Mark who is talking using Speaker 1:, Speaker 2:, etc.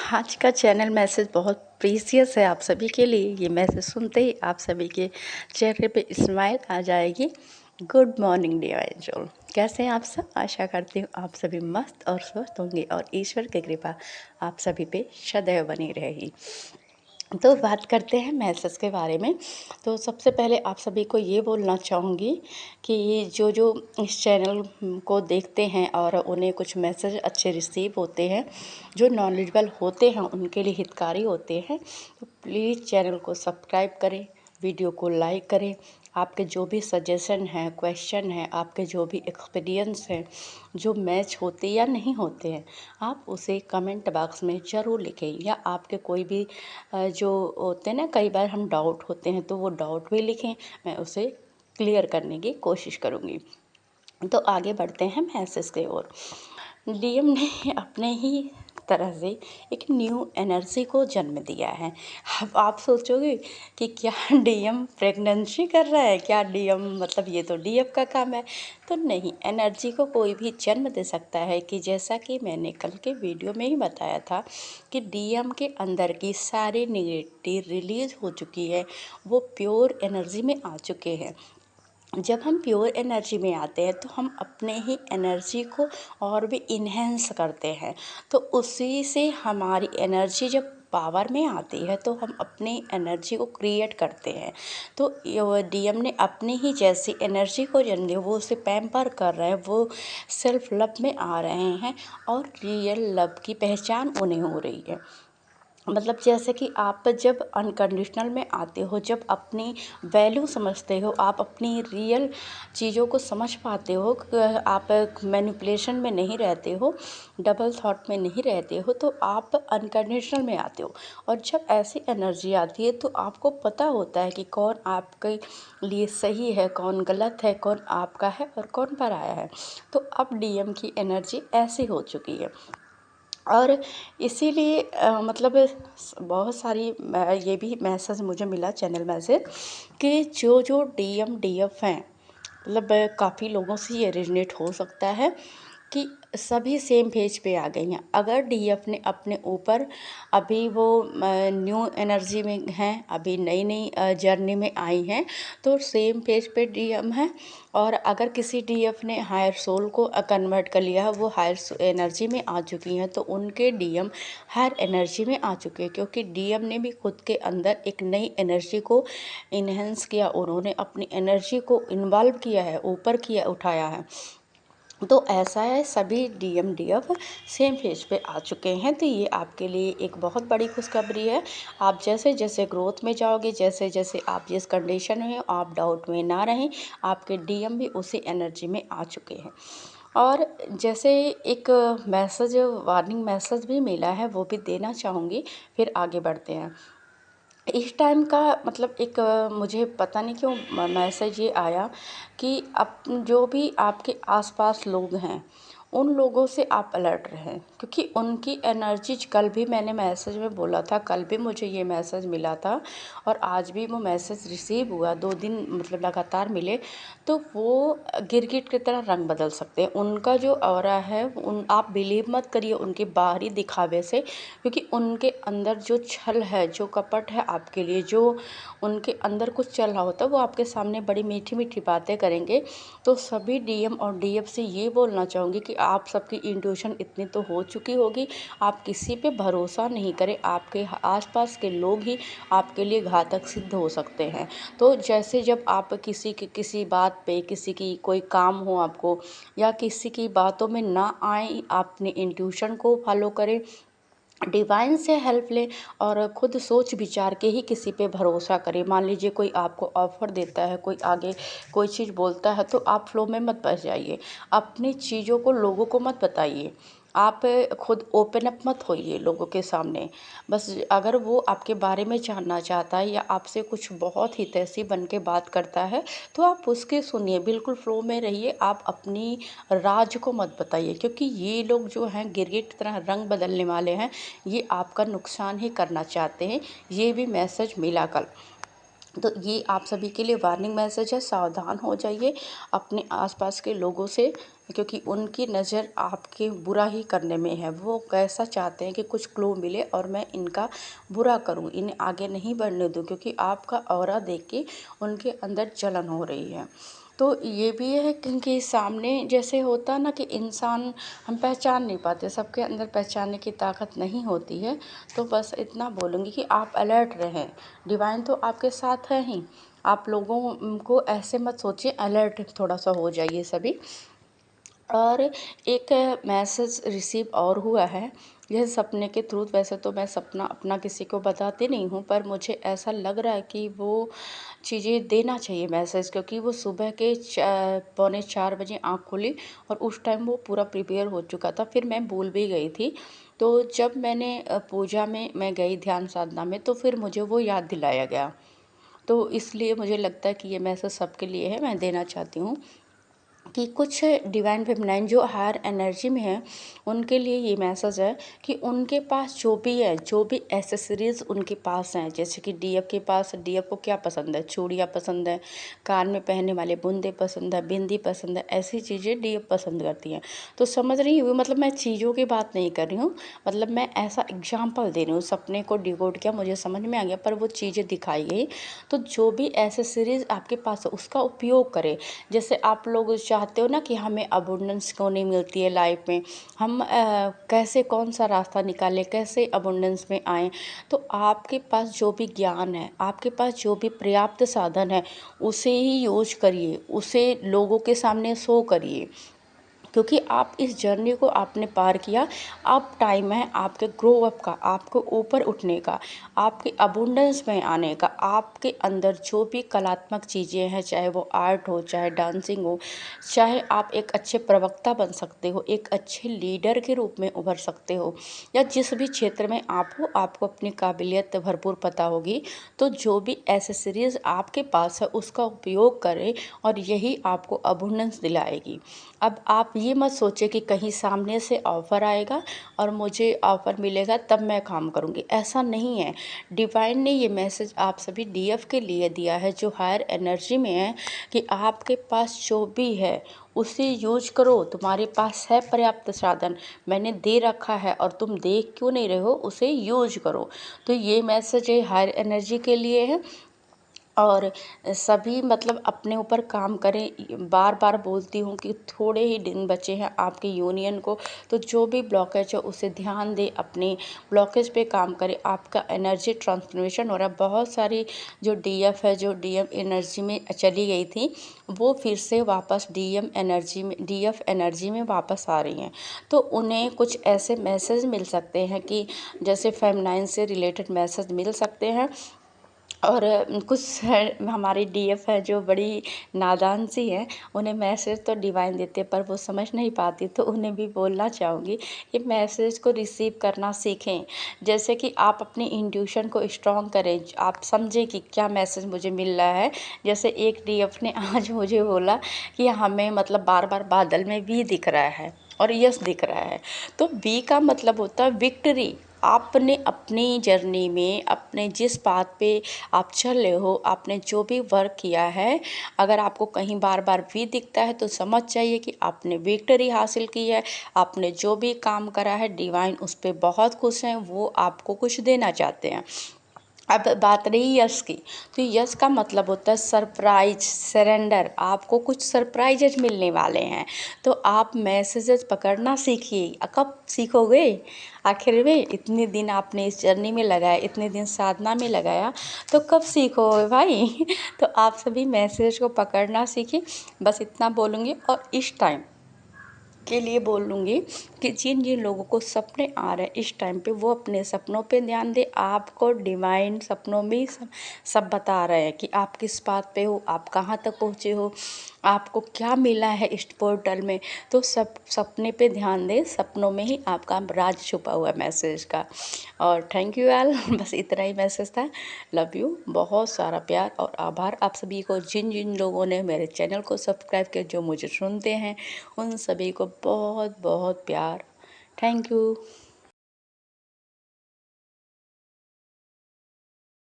Speaker 1: आज का channel message बहुत प्रीसियस है आप सभी के लिए। ये मैसेज सुनते ही आप सभी के चेहरे पे स्माइल आ जाएगी। गुड मॉर्निंग डियर एंजल, कैसे हैं आप सब? आशा करती हूँ आप सभी मस्त और स्वस्थ होंगे और ईश्वर की कृपा आप सभी पे सदैव बनी रहेगी। तो बात करते हैं मैसेज के बारे में। तो सबसे पहले आप सभी को ये बोलना चाहूँगी कि जो जो इस चैनल को देखते हैं और उन्हें कुछ मैसेज अच्छे रिसीव होते हैं, जो नॉलेजेबल होते हैं, उनके लिए हितकारी होते हैं, तो प्लीज़ चैनल को सब्सक्राइब करें, वीडियो को लाइक करें। आपके जो भी सजेशन हैं, क्वेश्चन हैं, आपके जो भी एक्सपीरियंस हैं, जो मैच होते या नहीं होते हैं, आप उसे कमेंट बॉक्स में ज़रूर लिखें। या आपके कोई भी जो होते हैं ना, कई बार हम डाउट होते हैं तो वो डाउट भी लिखें, मैं उसे क्लियर करने की कोशिश करूँगी। तो आगे बढ़ते हैं मैसेज की ओर। डीएम ने अपने ही तरह से एक न्यू एनर्जी को जन्म दिया है। अब आप सोचोगे कि क्या डीएम प्रेगनेंसी कर रहा है, क्या डीएम मतलब ये तो डीएफ का काम है। तो नहीं, एनर्जी को कोई भी जन्म दे सकता है कि जैसा कि मैंने कल के वीडियो में ही बताया था कि डीएम के अंदर की सारी नेगेटिव रिलीज हो चुकी है, वो प्योर एनर्जी में आ चुके हैं। जब हम प्योर एनर्जी में आते हैं तो हम अपने ही एनर्जी को और भी इन्हेंस करते हैं। तो उसी से हमारी एनर्जी जब पावर में आती है तो हम अपनी एनर्जी को क्रिएट करते हैं। तो डीएम ने अपनी ही जैसी एनर्जी को जन्म दिया, वो उसे पैम्पर कर रहे हैं, वो सेल्फ लव में आ रहे हैं और रियल लव की पहचान उन्हें हो रही है। मतलब जैसे कि आप जब अनकंडीशनल में आते हो, जब अपनी वैल्यू समझते हो, आप अपनी रियल चीज़ों को समझ पाते हो, आप मैनिपुलेशन में नहीं रहते हो, डबल थॉट में नहीं रहते हो, तो आप अनकंडीशनल में आते हो। और जब ऐसी एनर्जी आती है तो आपको पता होता है कि कौन आपके लिए सही है, कौन गलत है, कौन आपका है और कौन पराया है। तो अब डीएम की एनर्जी ऐसी हो चुकी है। और इसीलिए मतलब बहुत सारी ये भी मैसेज मुझे मिला, चैनल मैसेज, कि जो जो डीएम डीएफ हैं, मतलब काफ़ी लोगों से ये रेजोनेट हो सकता है कि सभी सेम पेज पे आ गई हैं। अगर डीएफ ने अपने ऊपर अभी वो न्यू एनर्जी में हैं, अभी नई नई जर्नी में आई हैं, तो सेम पेज पे डीएम हैं। और अगर किसी डीएफ ने हायर सोल को कन्वर्ट कर लिया है, वो हायर एनर्जी में आ चुकी हैं, तो उनके डीएम हायर एनर्जी में आ चुके हैं, क्योंकि डीएम ने भी खुद के अंदर एक नई एनर्जी को इन्हेंस किया, उन्होंने अपनी एनर्जी को इन्वॉल्व किया है, ऊपर किया, उठाया है। तो ऐसा है, सभी डीएम डीएफ सेम पेज पे आ चुके हैं। तो ये आपके लिए एक बहुत बड़ी खुशखबरी है। आप जैसे जैसे ग्रोथ में जाओगे, जैसे जैसे आप जिस कंडीशन में हो, आप डाउट में ना रहें, आपके डीएम भी उसी एनर्जी में आ चुके हैं। और जैसे एक मैसेज, वार्निंग मैसेज भी मिला है, वो भी देना चाहूँगी, फिर आगे बढ़ते हैं। इस टाइम का मतलब एक मुझे पता नहीं क्यों मैसेज ये आया कि अब जो भी आपके आसपास लोग हैं, उन लोगों से आप अलर्ट रहें, क्योंकि उनकी एनर्जी, कल भी मैंने मैसेज में बोला था, कल भी मुझे ये मैसेज मिला था और आज भी वो मैसेज रिसीव हुआ, 2 दिन मतलब लगातार मिले। तो वो गिरगिट की तरह रंग बदल सकते हैं। उनका जो ऑरा है, उन आप बिलीव मत करिए उनके बाहरी दिखावे से, क्योंकि उनके अंदर जो छल है, जो कपट है आपके लिए, जो उनके अंदर कुछ चल रहा होता है, वो आपके सामने बड़ी मीठी मीठी बातें करेंगे। तो सभी डीएम और डीएफ से ये बोलना चाहूँगी कि आप सबकी इंट्यूशन इतनी तो हो चुकी होगी, आप किसी पे भरोसा नहीं करें। आपके आसपास के लोग ही आपके लिए घातक सिद्ध हो सकते हैं। तो जैसे जब आप किसी बात पे, किसी की कोई काम हो आपको, या किसी की बातों में ना आए, अपने इंट्यूशन को फॉलो करें, डिवाइन से हेल्प लें और खुद सोच विचार के ही किसी पे भरोसा करें। मान लीजिए कोई आपको ऑफ़र देता है, कोई आगे कोई चीज़ बोलता है, तो आप फ्लो में मत बह जाइए, अपनी चीज़ों को लोगों को मत बताइए, आप खुद ओपन अप मत होइए लोगों के सामने। बस अगर वो आपके बारे में जानना चाहता है या आपसे कुछ बहुत ही तैसी बन के बात करता है, तो आप उसके सुनिए, बिल्कुल फ्लो में रहिए, आप अपनी राज को मत बताइए, क्योंकि ये लोग जो हैं गिरगिट की तरह रंग बदलने वाले हैं, ये आपका नुकसान ही करना चाहते हैं। ये भी मैसेज मिला कल। तो ये आप सभी के लिए वार्निंग मैसेज है, सावधान हो जाइए, अपने आसपास के लोगों से क्योंकि उनकी नज़र आपके बुरा ही करने में है। वो कैसा चाहते हैं कि कुछ क्लू मिले और मैं इनका बुरा करूं, इन्हें आगे नहीं बढ़ने दूं, क्योंकि आपका ऑरा देख के उनके अंदर जलन हो रही है। तो ये भी है क्योंकि सामने जैसे होता ना कि इंसान हम पहचान नहीं पाते, सबके अंदर पहचानने की ताकत नहीं होती है। तो बस इतना बोलूँगी कि आप अलर्ट रहें, डिवाइन तो आपके साथ है ही। आप लोगों को ऐसे मत सोचिए, अलर्ट थोड़ा सा हो जाइए सभी। और एक मैसेज रिसीव और हुआ है, यह सपने के थ्रू। वैसे तो मैं सपना अपना किसी को बताती नहीं हूँ, पर मुझे ऐसा लग रहा है कि वो चीज़ें देना चाहिए मैसेज, क्योंकि वो सुबह के 3:45 बजे आँख खुली और उस टाइम वो पूरा प्रिपेयर हो चुका था। फिर मैं भूल भी गई थी। तो जब मैंने पूजा में मैं गई, ध्यान साधना में, तो फिर मुझे वो याद दिलाया गया। तो इसलिए मुझे लगता है कि ये मैसेज सबके लिए है, मैं देना चाहती हूँ कि कुछ डिवाइन फेमिनाइन जो हायर एनर्जी में है, उनके लिए ये मैसेज है कि उनके पास जो भी है, जो भी एसेसरीज़ उनके पास हैं, जैसे कि डीएफ के पास, डीएफ को क्या पसंद है, चूड़ियाँ पसंद है, कान में पहनने वाले बुंदे पसंद है, बिंदी पसंद है, ऐसी चीज़ें डीएफ पसंद करती हैं। तो समझ रही हूँ, मतलब मैं चीज़ों की बात नहीं कर रही हूँ, मतलब मैं ऐसा एग्जाम्पल दे रही हूँ। सपने को डिकोड किया, मुझे समझ में आ गया, पर वो चीज़ें दिखाई गई। तो जो भी एसेसरीज़ आपके पास है उसका उपयोग करें। जैसे आप लोग चाहते हो ना कि हमें अबुंडेंस क्यों नहीं मिलती है लाइफ में, हम कैसे कौन सा रास्ता निकालें, कैसे अबुंडेंस में आएँ। तो आपके पास जो भी ज्ञान है, आपके पास जो भी पर्याप्त साधन है, उसे ही यूज करिए, उसे लोगों के सामने शो करिए, क्योंकि आप इस जर्नी को आपने पार किया। अब टाइम है आपके ग्रो अप का, आपको ऊपर उठने का, आपके अबुंडेंस में आने का। आपके अंदर जो भी कलात्मक चीज़ें हैं, चाहे वो आर्ट हो, चाहे डांसिंग हो, चाहे आप एक अच्छे प्रवक्ता बन सकते हो, एक अच्छे लीडर के रूप में उभर सकते हो, या जिस भी क्षेत्र में आप हो, आपको अपनी काबिलियत भरपूर पता होगी। तो जो भी एसेसरीज़ आपके पास है उसका उपयोग करें, और यही आपको अबुंडेंस दिलाएगी। अब आप ये मत सोचें कि कहीं सामने से ऑफ़र आएगा और मुझे ऑफ़र मिलेगा तब मैं काम करूँगी, ऐसा नहीं है। डिवाइन ने ये मैसेज आप सभी डीएफ के लिए दिया है जो हायर एनर्जी में है, कि आपके पास जो भी है उसे यूज करो। तुम्हारे पास है पर्याप्त साधन, मैंने दे रखा है, और तुम देख क्यों नहीं रहे हो, उसे यूज करो। तो ये मैसेज है हायर एनर्जी के लिए है। और सभी मतलब अपने ऊपर काम करें। बार बार बोलती हूँ कि थोड़े ही दिन बचे हैं आपके यूनियन को, तो जो भी ब्लॉकेज है उसे ध्यान दें, अपने ब्लॉकेज पे काम करें। आपका एनर्जी ट्रांसफॉर्मेशन हो रहा है। बहुत सारी जो डीएफ है, जो डीएम एनर्जी में चली गई थी, वो फिर से वापस डीएम एनर्जी में, डीएफ एनर्जी में वापस आ रही हैं। तो उन्हें कुछ ऐसे मैसेज मिल सकते हैं कि जैसे फेमिनाइन से रिलेटेड मैसेज मिल सकते हैं। और कुछ हमारी डीएफ है जो बड़ी नादान सी है, उन्हें मैसेज तो डिवाइन देते हैं पर वो समझ नहीं पाती। तो उन्हें भी बोलना चाहूँगी कि मैसेज को रिसीव करना सीखें। जैसे कि आप अपनी इंट्यूशन को स्ट्रॉन्ग करें, आप समझें कि क्या मैसेज मुझे मिल रहा है। जैसे एक डीएफ ने आज मुझे बोला कि हमें मतलब बार बार बादल में वी दिख रहा है और यस दिख रहा है। तो वी का मतलब होता है विक्ट्री। आपने अपनी जर्नी में, अपने जिस बात पे आप चल रहे हो, आपने जो भी वर्क किया है, अगर आपको कहीं बार बार वी दिखता है तो समझ जाइए कि आपने विक्ट्री हासिल की है। आपने जो भी काम करा है, डिवाइन उस पर बहुत खुश हैं, वो आपको कुछ देना चाहते हैं। अब बात रही यस की, तो यस का मतलब होता है सरप्राइज, सरेंडर। आपको कुछ सरप्राइजेज मिलने वाले हैं। तो आप मैसेजेस पकड़ना सीखिए। कब सीखोगे? आखिर में इतने दिन आपने इस जर्नी में लगाया, इतने दिन साधना में लगाया, तो कब सीखोगे भाई? तो आप सभी मैसेज को पकड़ना सीखिए। बस इतना बोलूँगी। और इस टाइम के लिए बोलूँगी कि जिन जिन लोगों को सपने आ रहे हैं इस टाइम पे, वो अपने सपनों पे ध्यान दें। आपको डिवाइन सपनों में ही सब बता रहे हैं कि आप किस बात पे हो, आप कहाँ तक पहुँचे हो, आपको क्या मिला है इस पोर्टल में। तो सब सपने पे ध्यान दें, सपनों में ही आपका राज छुपा हुआ है मैसेज का। और थैंक यू ऑल। बस इतना ही मैसेज था। लव यू, बहुत सारा प्यार और आभार आप सभी को। जिन जिन लोगों ने मेरे चैनल को सब्सक्राइब किया, जो मुझे सुनते हैं, उन सभी को बहुत बहुत प्यार। Thank you.